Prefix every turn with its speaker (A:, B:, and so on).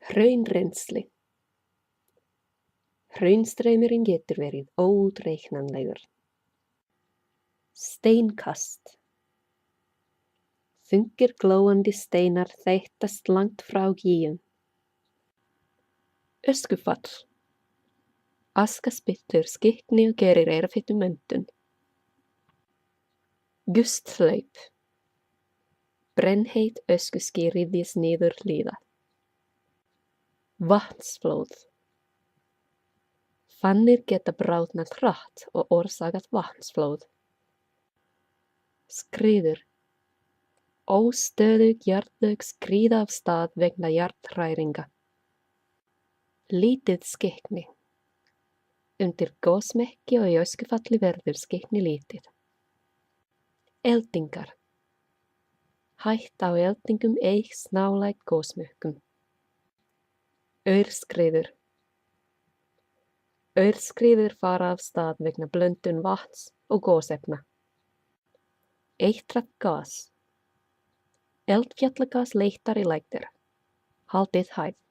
A: Hraunrennsli. Hraunstraumurinn getur verið óútreiknanlegur. Steinkast. Þungir glóandi steinar þeyttast langt frá gígum. Öskufall. Aska spillir skyggni og gerir erfitt öndun. Gusthlaup. Brennheit öskuský ryðjast niður hlíða. Vatnsflóð. Fannir geta bráðnað hratt og orsakað vatnsflóð. Skriður. Óstöðug jarðlög skríða af stað vegna jarðhræringa. Lítið skyggni. Undir gosmekki og í öskufalli verður skyggni lítið. Eldingar. Hætta á eldingum eykst nálægt gosmökkum. Aurskriður. Aurskriður fara af stað vegna blöndun vatns og gosefna. Eitrað gas. Eldfjallagas leitar í læktir. Haldið hægt.